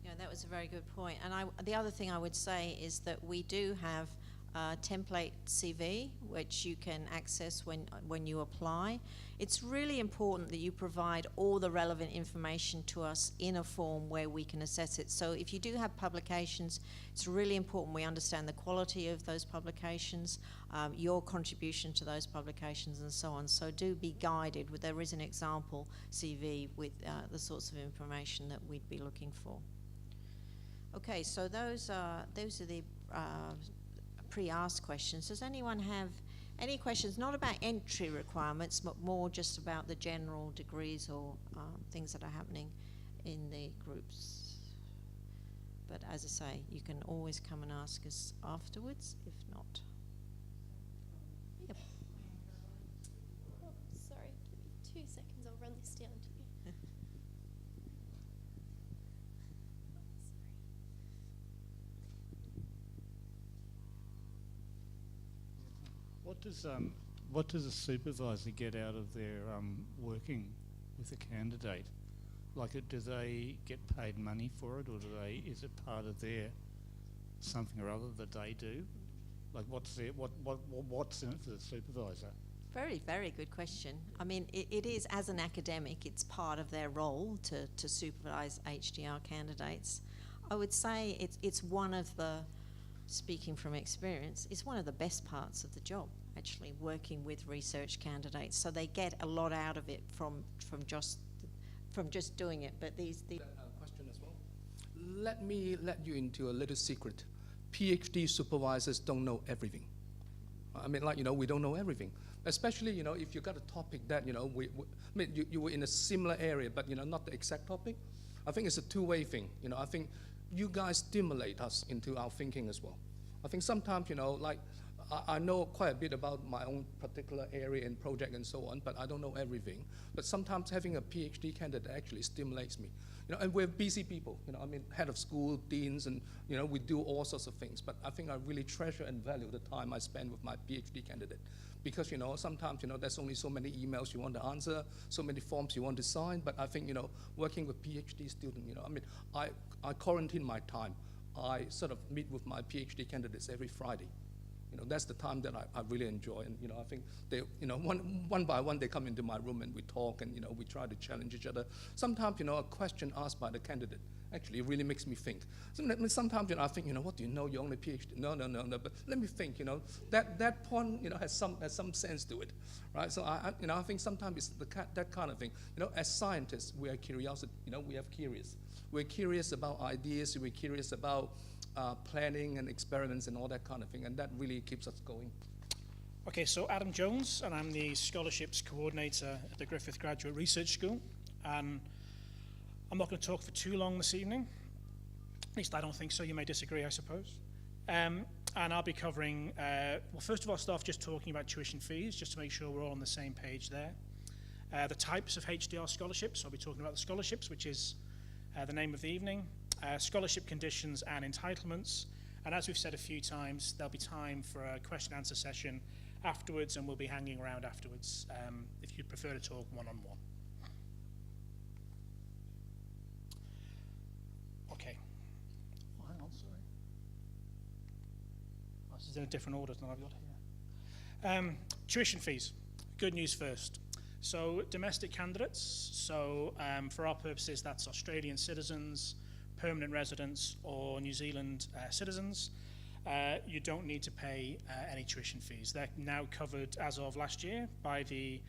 Yeah, that was a very good point. And the other thing I would say is that we do have template CV, which you can access when you apply. It's really important that you provide all the relevant information to us in a form where we can assess it. So if you do have publications, it's really important we understand the quality of those publications, your contribution to those publications, and so on. So do be guided. There is an example CV with the sorts of information that we'd be looking for. Okay, so those are the pre-asked questions. Does anyone have any questions, not about entry requirements, but more just about the general degrees or things that are happening in the groups? But as I say, you can always come and ask us afterwards, if not. Yep. Oh, sorry, give me 2 seconds, I'll run this down to you. What does a supervisor get out of their working with a candidate? Like, do they get paid money for it, or is it part of their something or other that they do? Like, what's in it for the supervisor? Very, very good question. I mean, it is, as an academic, it's part of their role to supervise HDR candidates. I would say it's one of the, speaking from experience, it's one of the best parts of the job, actually, working with research candidates. So they get a lot out of it from just doing it. But these question as well. Let me let you into a little secret. PhD supervisors don't know everything. I mean, we don't know everything. Especially, if you got a topic that, you were in a similar area, but, not the exact topic. I think it's a two-way thing. I think you guys stimulate us into our thinking as well. I think sometimes, I know quite a bit about my own particular area and project and so on, but I don't know everything. But sometimes having a PhD candidate actually stimulates me. And we're busy people, head of school, deans, and, we do all sorts of things. But I think I really treasure and value the time I spend with my PhD candidate. Because, sometimes, there's only so many emails you want to answer, so many forms you want to sign. But I think, working with PhD students, I quarantine my time. I sort of meet with my PhD candidates every Friday. That's the time that I really enjoy. And, I think they, one by one, they come into my room and we talk and, we try to challenge each other. Sometimes, a question asked by the candidate actually really makes me think. Sometimes, I think, what do you know? You're only PhD. No. But let me think, that point, has some sense to it, right? So I think sometimes it's that kind of thing. As scientists, we are curious. We have curious. We're curious about ideas. We're curious about planning and experiments and all that kind of thing, and that really keeps us going. Okay, so Adam Jones, and I'm the Scholarships Coordinator at the Griffith Graduate Research School. And I'm not going to talk for too long this evening. At least I don't think so. You may disagree, I suppose. And I'll be covering, well, first of all, start off just talking about tuition fees, just to make sure we're all on the same page there. The types of HDR scholarships, I'll be talking about the scholarships, which is the name of the evening. Scholarship conditions and entitlements, and as we've said a few times, there'll be time for a question and answer session afterwards, and we'll be hanging around afterwards if you'd prefer to talk one-on-one. Okay. Oh, hang on, sorry. Oh, this is in a different order than I've got here. Tuition fees. Good news first. So domestic candidates, so for our purposes, that's Australian citizens, permanent residents, or New Zealand citizens, you don't need to pay any tuition fees. They're now covered, as of last year, by the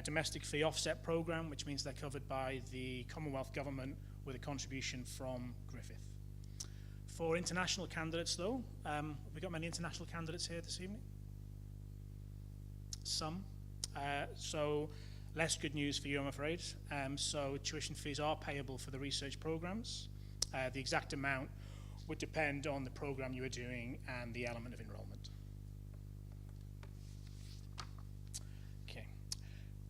domestic fee offset program, which means they're covered by the Commonwealth Government with a contribution from Griffith. For international candidates, though, have we got many international candidates here this evening? Some. So less good news for you, I'm afraid. So tuition fees are payable for the research programs. The exact amount would depend on the program you are doing and the element of enrollment. Okay.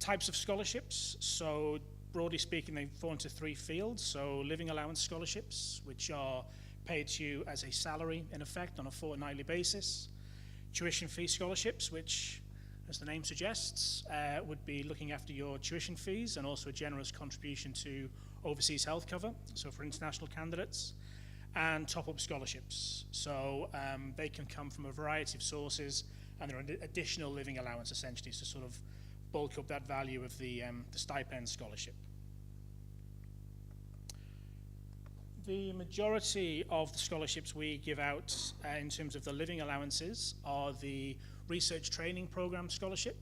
Types of scholarships. So broadly speaking, they fall into three fields. So living allowance scholarships, which are paid to you as a salary, in effect, on a fortnightly basis. Tuition fee scholarships, which, as the name suggests, would be looking after your tuition fees and also a generous contribution to overseas health cover, so for international candidates. and top-up scholarships. So they can come from a variety of sources, and there are additional living allowance essentially to sort of bulk up that value of the stipend scholarship. The majority of the scholarships we give out in terms of the living allowances are the Research Training Program Scholarship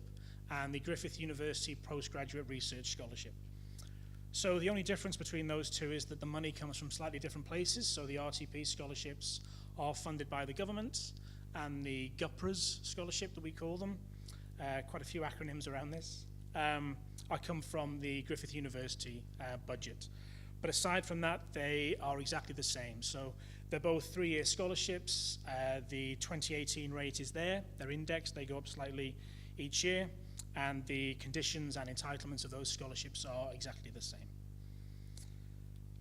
and the Griffith University Postgraduate Research Scholarship. So the only difference between those two is that the money comes from slightly different places. So the RTP scholarships are funded by the government, and the GUPRAS scholarship that we call them, quite a few acronyms around this, I come from the Griffith University budget. But aside from that, they are exactly the same. So they're both 3-year scholarships. The 2018 rate is there. They're indexed. They go up slightly each year. And the conditions and entitlements of those scholarships are exactly the same.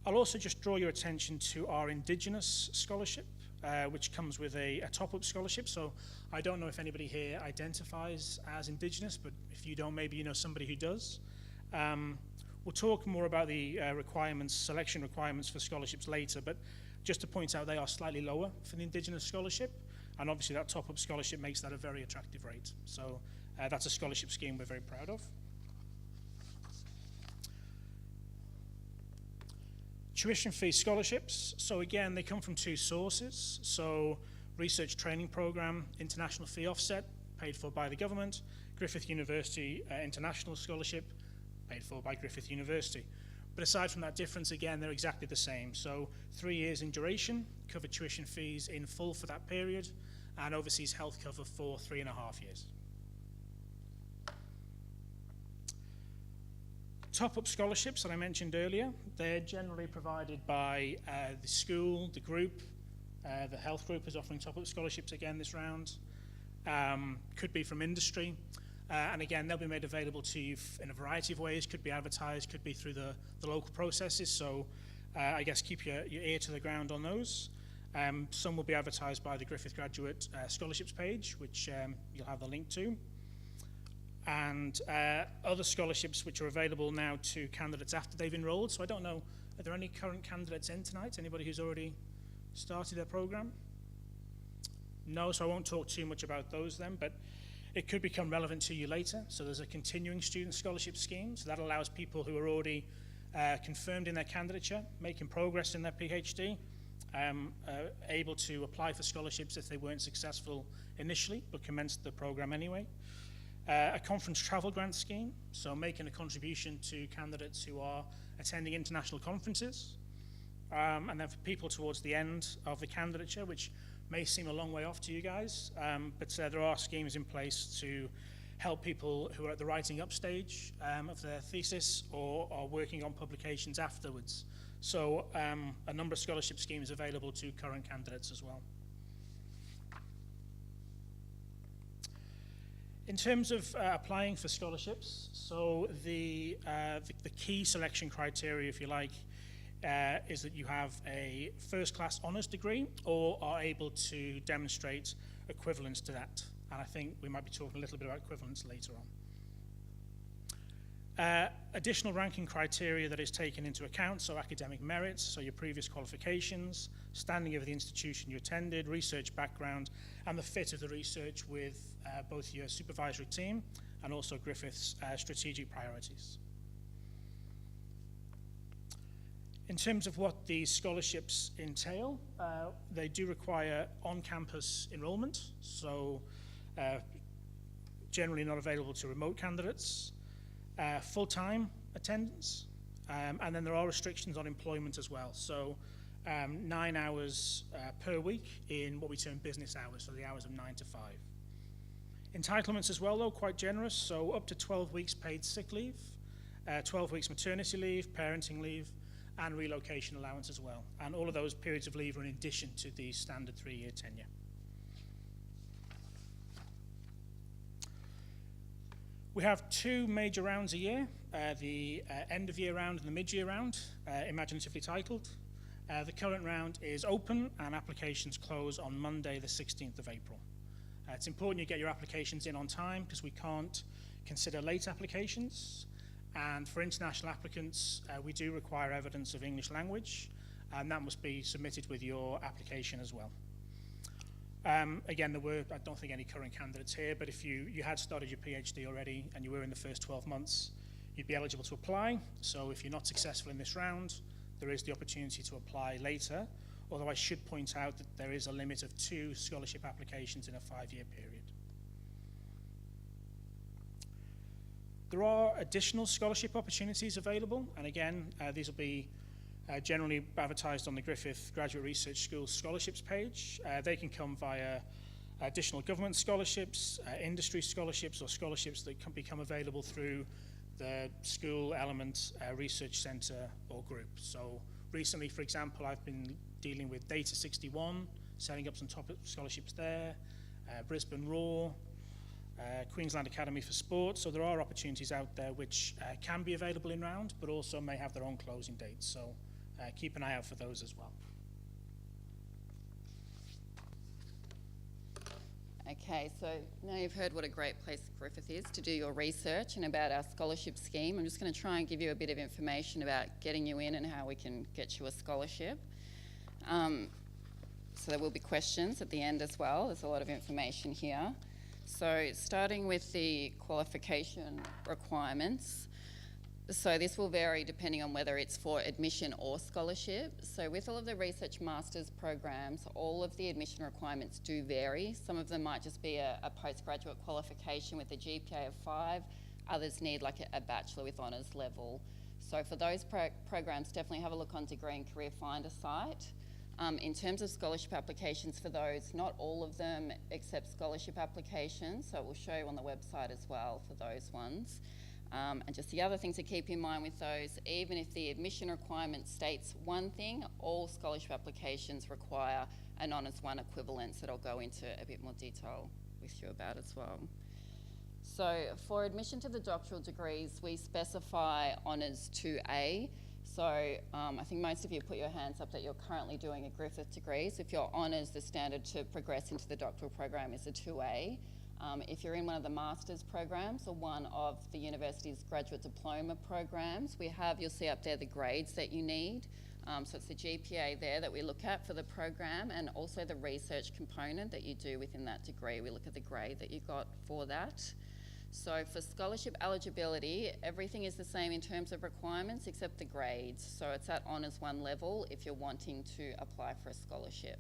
I'll also just draw your attention to our Indigenous scholarship, which comes with a top-up scholarship. So I don't know if anybody here identifies as Indigenous, but if you don't, maybe you know somebody who does. We'll talk more about the selection requirements for scholarships later, but just to point out, they are slightly lower for the Indigenous scholarship, and obviously that top-up scholarship makes that a very attractive rate. So that's a scholarship scheme we're very proud of. Tuition fee scholarships. So again, they come from 2 sources. So Research Training Program, International Fee Offset, paid for by the government. Griffith University International Scholarship, paid for by Griffith University. But aside from that difference, again, they're exactly the same. So 3 years in duration, cover tuition fees in full for that period, and overseas health cover for 3.5 years. Top-up scholarships that I mentioned earlier, they're generally provided by the school, the group. The health group is offering top-up scholarships again this round. Could be from industry. And again, they'll be made available to you in a variety of ways. Could be advertised, could be through the local processes. So I guess keep your ear to the ground on those. Some will be advertised by the Griffith Graduate Scholarships page, which you'll have the link to. And other scholarships which are available now to candidates after they've enrolled. So I don't know, are there any current candidates in tonight? Anybody who's already started their program? No, so I won't talk too much about those then, but it could become relevant to you later. So there's a continuing student scholarship scheme. So that allows people who are already confirmed in their candidature, making progress in their PhD, able to apply for scholarships if they weren't successful initially, but commenced the program anyway. A conference travel grant scheme, so making a contribution to candidates who are attending international conferences. And then for people towards the end of the candidature, which may seem a long way off to you guys, but there are schemes in place to help people who are at the writing up stage of their thesis or are working on publications afterwards. So a number of scholarship schemes available to current candidates as well. In terms of applying for scholarships, so the key selection criteria, if you like, is that you have a first-class honours degree or are able to demonstrate equivalence to that. And I think we might be talking a little bit about equivalence later on. Additional ranking criteria that is taken into account, so academic merits, so your previous qualifications, standing of the institution you attended, research background, and the fit of the research with both your supervisory team and also Griffith's strategic priorities. In terms of what these scholarships entail, they do require on-campus enrollment, so generally not available to remote candidates, full-time attendance, and then there are restrictions on employment as well. So 9 hours per week in what we term business hours, so the hours of 9 to 5. Entitlements as well, though, quite generous, so up to 12 weeks paid sick leave, 12 weeks maternity leave, parenting leave, and relocation allowance as well. And all of those periods of leave are in addition to the standard 3-year tenure. We have 2 major rounds a year, the end-of-year round and the mid-year round, imaginatively titled. The current round is open and applications close on Monday, the 16th of April. It's important you get your applications in on time because we can't consider late applications. And for international applicants, we do require evidence of English language. and that must be submitted with your application as well. Again, there were, I don't think, any current candidates here, but if you had started your PhD already and you were in the first 12 months, you'd be eligible to apply. So if you're not successful in this round, there is the opportunity to apply later, although I should point out that there is a limit of 2 scholarship applications in a 5-year period. There are additional scholarship opportunities available, and again, these will be generally advertised on the Griffith Graduate Research School scholarships page. They can come via additional government scholarships, industry scholarships, or scholarships that can become available through the school element research centre or group. So recently, for example, I've been dealing with Data 61, setting up some top scholarships there, Brisbane Raw, Queensland Academy for Sport. So there are opportunities out there which can be available in round, but also may have their own closing dates. So keep an eye out for those as well. Okay, so now you've heard what a great place Griffith is to do your research and about our scholarship scheme. I'm just going to try and give you a bit of information about getting you in and how we can get you a scholarship. So there will be questions at the end as well. There's a lot of information here. So starting with the qualification requirements. So this will vary depending on whether it's for admission or scholarship. So with all of the research master's programs, all of the admission requirements do vary. Some of them might just be a postgraduate qualification with a GPA of 5. Others need like a bachelor with honours level. So for those programs, definitely have a look on Degree and Career Finder site. In terms of scholarship applications for those, not all of them accept scholarship applications, so we'll show you on the website as well for those ones. And just the other thing to keep in mind with those, even if the admission requirement states one thing, all scholarship applications require an Honours 1 equivalence that I'll go into a bit more detail with you about as well. So for admission to the doctoral degrees, we specify Honours 2A. So I think most of you put your hands up that you're currently doing a Griffith degree. So if you're honours, the standard to progress into the doctoral program is a 2A. If you're in one of the master's programs or one of the university's graduate diploma programs, you'll see up there the grades that you need. So it's the GPA there that we look at for the program, and also the research component that you do within that degree. We look at the grade that you got for that. So for scholarship eligibility, everything is the same in terms of requirements except the grades. So it's at Honours 1 level if you're wanting to apply for a scholarship.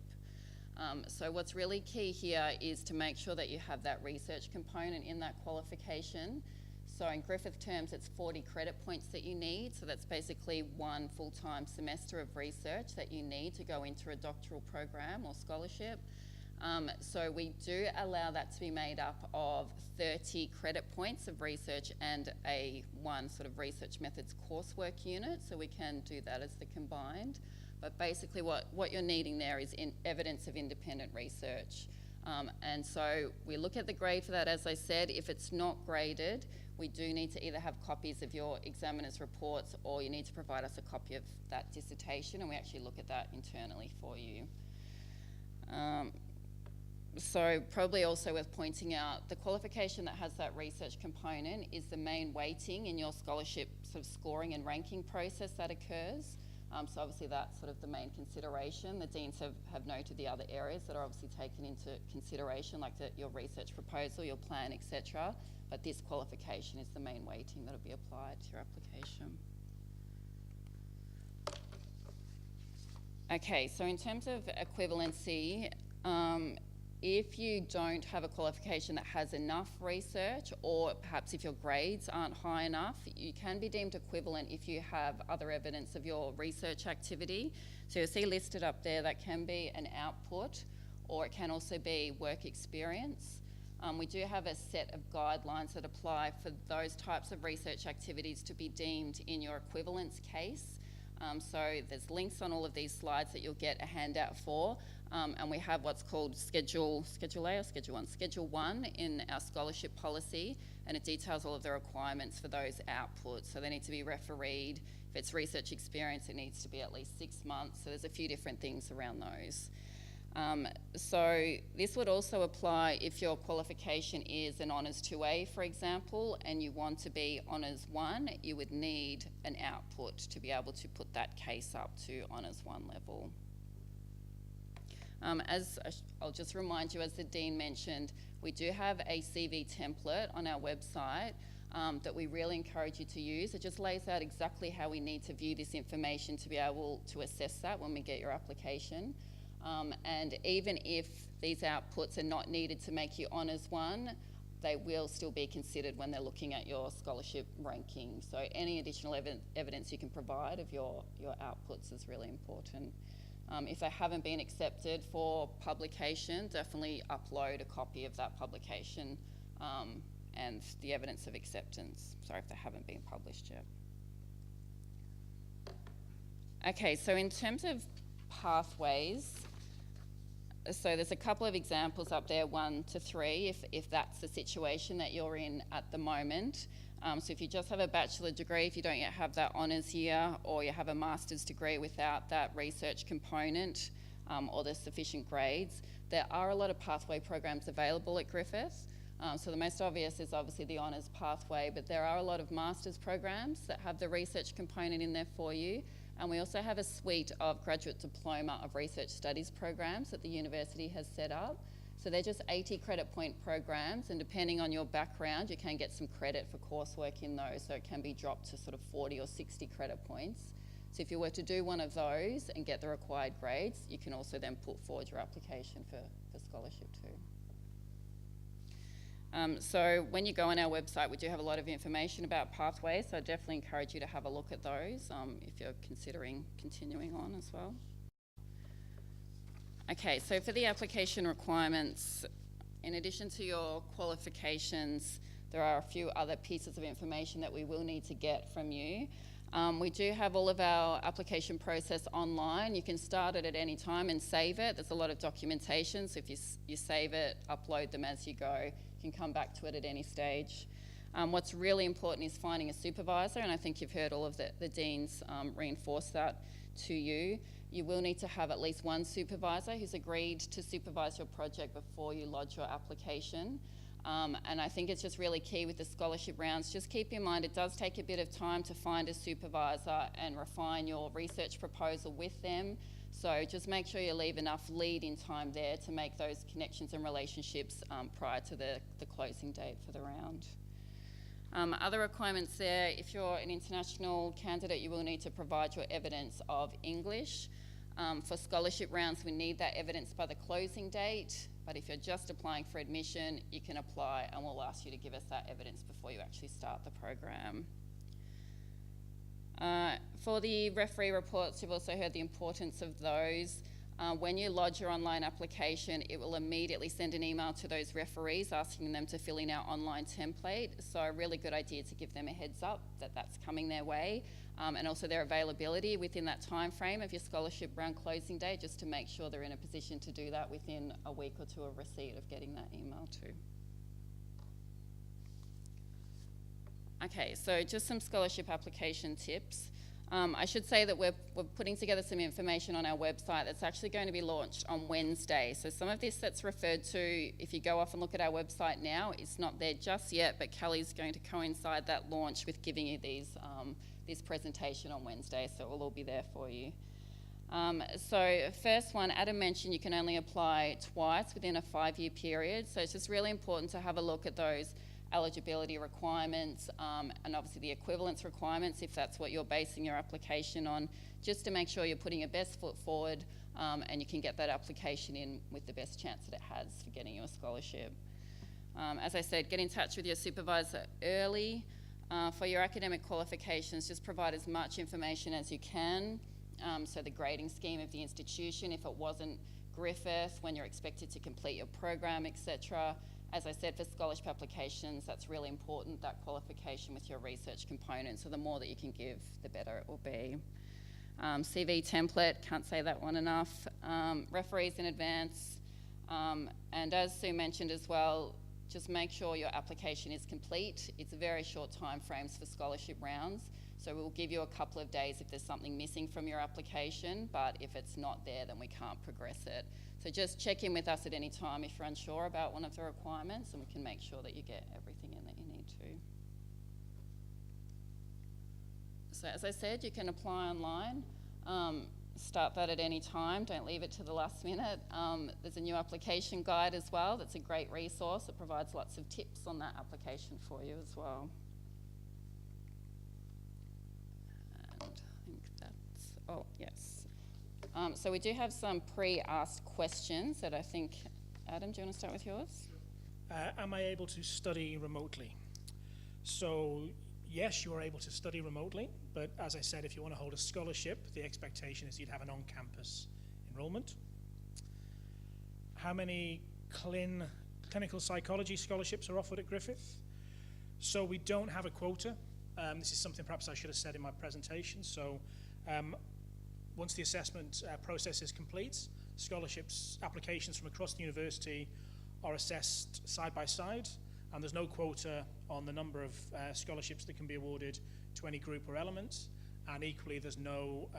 So what's really key here is to make sure that you have that research component in that qualification. So in Griffith terms, it's 40 credit points that you need. So that's basically 1 full-time semester of research that you need to go into a doctoral program or scholarship. So we do allow that to be made up of 30 credit points of research and one sort of research methods coursework unit. So we can do that as the combined. But basically what you're needing there is evidence of independent research. And so we look at the grade for that, as I said. If it's not graded, we do need to either have copies of your examiner's reports, or you need to provide us a copy of that dissertation, and we actually look at that internally for you. So probably also worth pointing out, the qualification that has that research component is the main weighting in your scholarship sort of scoring and ranking process that occurs. So obviously that's sort of the main consideration. The deans have noted the other areas that are obviously taken into consideration, like your research proposal, your plan, etc. But this qualification is the main weighting that will be applied to your application. Okay, so in terms of equivalency, if you don't have a qualification that has enough research, or perhaps if your grades aren't high enough, you can be deemed equivalent if you have other evidence of your research activity. So you'll see listed up there that can be an output, or it can also be work experience. We do have a set of guidelines that apply for those types of research activities to be deemed in your equivalence case. So there's links on all of these slides that you'll get a handout for. And we have what's called Schedule A or Schedule 1? Schedule 1 in our scholarship policy, and it details all of the requirements for those outputs. So they need to be refereed. If it's research experience, it needs to be at least 6 months. So there's a few different things around those. So this would also apply if your qualification is an Honours 2A, for example, and you want to be Honours 1, you would need an output to be able to put that case up to Honours 1 level. I'll just remind you, as the Dean mentioned, we do have a CV template on our website that we really encourage you to use. It just lays out exactly how we need to view this information to be able to assess that when we get your application. And even if these outputs are not needed to make you Honours 1, they will still be considered when they're looking at your scholarship ranking. So any additional evidence you can provide of your outputs is really important. If they haven't been accepted for publication, definitely upload a copy of that publication and the evidence of acceptance. Sorry, if they haven't been published yet. Okay, so in terms of pathways, so there's a couple of examples up there, 1 to 3, if that's the situation that you're in at the moment. So if you just have a bachelor degree, if you don't yet have that honours year, or you have a master's degree without that research component or the sufficient grades, there are a lot of pathway programs available at Griffith. So the most obvious is obviously the honours pathway, but there are a lot of master's programs that have the research component in there for you. And we also have a suite of graduate diploma of research studies programs that the university has set up. So they're just 80 credit point programs, and depending on your background, you can get some credit for coursework in those, so it can be dropped to sort of 40 or 60 credit points. So if you were to do one of those and get the required grades, you can also then put forward your application for scholarship too. So when you go on our website, we do have a lot of information about pathways, so I definitely encourage you to have a look at those if you're considering continuing on as well. Okay, so for the application requirements, in addition to your qualifications, there are a few other pieces of information that we will need to get from you. We do have all of our application process online. You can start it at any time and save it. There's a lot of documentation, so if you save it, upload them as you go, you can come back to it at any stage. What's really important is finding a supervisor, and I think you've heard all of the deans reinforce that to you. You will need to have at least one supervisor who's agreed to supervise your project before you lodge your application. And I think it's just really key with the scholarship rounds. Just keep in mind it does take a bit of time to find a supervisor and refine your research proposal with them. So just make sure you leave enough lead-in time there to make those connections and relationships prior to the closing date for the round. Other requirements there, if you're an international candidate, you will need to provide your evidence of English. For scholarship rounds, we need that evidence by the closing date, but if you're just applying for admission, you can apply and we'll ask you to give us that evidence before you actually start the program. For the referee reports, you've also heard the importance of those. When you lodge your online application, it will immediately send an email to those referees asking them to fill in our online template. So a really good idea to give them a heads up that that's coming their way, and also their availability within that time frame of your scholarship round closing day, just to make sure they're in a position to do that within a week or two of receipt of getting that email too. Okay, so just some scholarship application tips. I should say that we're putting together some information on our website that's actually going to be launched on Wednesday. So some of this that's referred to, if you go off and look at our website now, it's not there just yet, but Kelly's going to coincide that launch with giving you this presentation on Wednesday, so it will all be there for you. So first one, Adam mentioned you can only apply twice within a 5-year period, so it's just really important to have a look at those eligibility requirements and obviously the equivalence requirements if that's what you're basing your application on, just to make sure you're putting your best foot forward and you can get that application in with the best chance that it has for getting you a scholarship. As I said, get in touch with your supervisor early. For your academic qualifications, just provide as much information as you can. So the grading scheme of the institution, if it wasn't Griffith, when you're expected to complete your program, etc. As I said, for scholarship applications, that's really important, that qualification with your research component. So the more that you can give, the better it will be. CV template, can't say that one enough. Referees in advance. And as Sue mentioned as well, just make sure your application is complete. It's very short time frames for scholarship rounds. So we'll give you a couple of days if there's something missing from your application, but if it's not there, then we can't progress it. So just check in with us at any time if you're unsure about one of the requirements, and we can make sure that you get everything in that you need to. So as I said, you can apply online. Start that at any time. Don't leave it to the last minute. There's a new application guide as well. That's a great resource. It provides lots of tips on that application for you as well. And I think that's, oh, yes. So we do have some pre-asked questions that I think, Adam, do you want to start with yours? Am I able to study remotely? So yes, you are able to study remotely, but as I said, if you want to hold a scholarship, the expectation is you'd have an on-campus enrollment. How many clinical psychology scholarships are offered at Griffith? So we don't have a quota. This is something perhaps I should have said in my presentation. So once the assessment process is complete, scholarships applications from across the university are assessed side by side, and there's no quota on the number of scholarships that can be awarded to any group or element, and equally there's no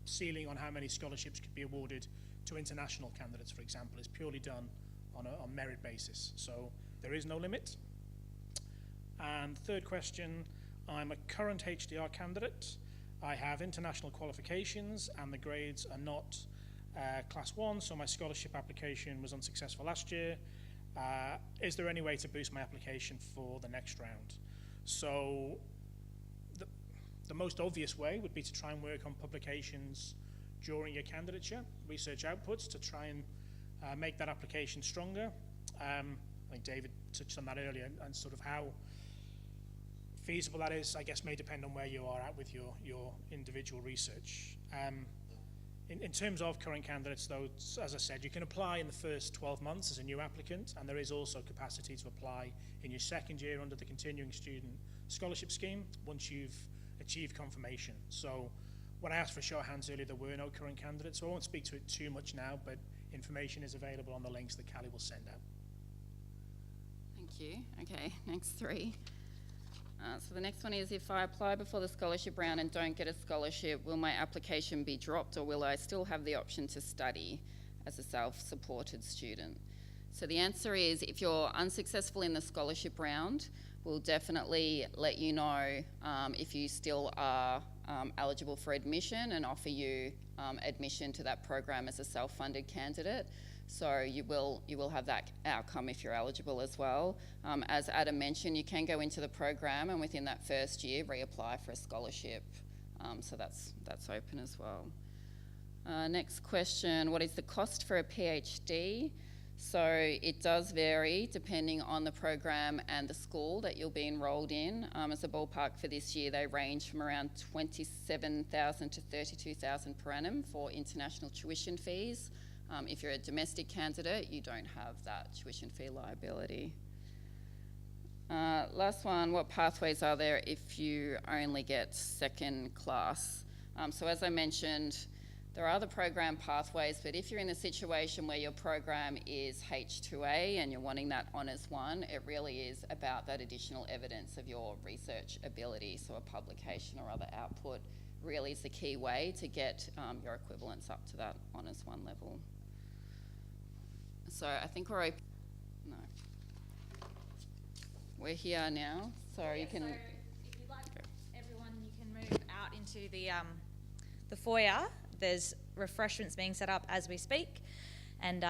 ceiling on how many scholarships could be awarded to international candidates, for example. It's purely done on a merit basis, so there is no limit. And third question, I'm a current HDR candidate. I have international qualifications and the grades are not class 1, so my scholarship application was unsuccessful last year. Is there any way to boost my application for the next round? So the most obvious way would be to try and work on publications during your candidature, research outputs to try and make that application stronger. I think David touched on that earlier, and sort of how feasible that is, I guess, may depend on where you are at with your individual research. In terms of current candidates, though, as I said, you can apply in the first 12 months as a new applicant, and there is also capacity to apply in your second year under the Continuing Student Scholarship Scheme once you've achieved confirmation. So when I asked for a show of hands earlier, there were no current candidates, so I won't speak to it too much now, but information is available on the links that Callie will send out. Thank you. Okay, next three. So the next one is, if I apply before the scholarship round and don't get a scholarship, will my application be dropped, or will I still have the option to study as a self-supported student? So the answer is, if you're unsuccessful in the scholarship round, we'll definitely let you know if you still are eligible for admission and offer you admission to that program as a self-funded candidate. So you will have that outcome if you're eligible as well. As Adam mentioned, you can go into the program and within that first year reapply for a scholarship. So that's open as well. Next question, what is the cost for a PhD? So it does vary depending on the program and the school that you'll be enrolled in. As a ballpark for this year, they range from around $27,000 to $32,000 per annum for international tuition fees. If you're a domestic candidate, you don't have that tuition fee liability. Last one, what pathways are there if you only get second class? So as I mentioned, there are other program pathways, but if you're in a situation where your program is H2A and you're wanting that Honours 1, it really is about that additional evidence of your research ability. So a publication or other output really is the key way to get your equivalence up to that Honours 1 level. So I think we're open. No. We're here now, so you can. So if you'd like, everyone, you can move out into the foyer. There's refreshments being set up as we speak, and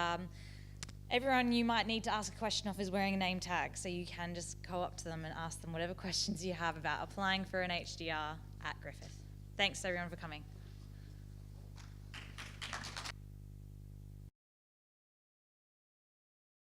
everyone you might need to ask a question of is wearing a name tag, so you can just go up to them and ask them whatever questions you have about applying for an HDR at Griffith. Thanks everyone for coming.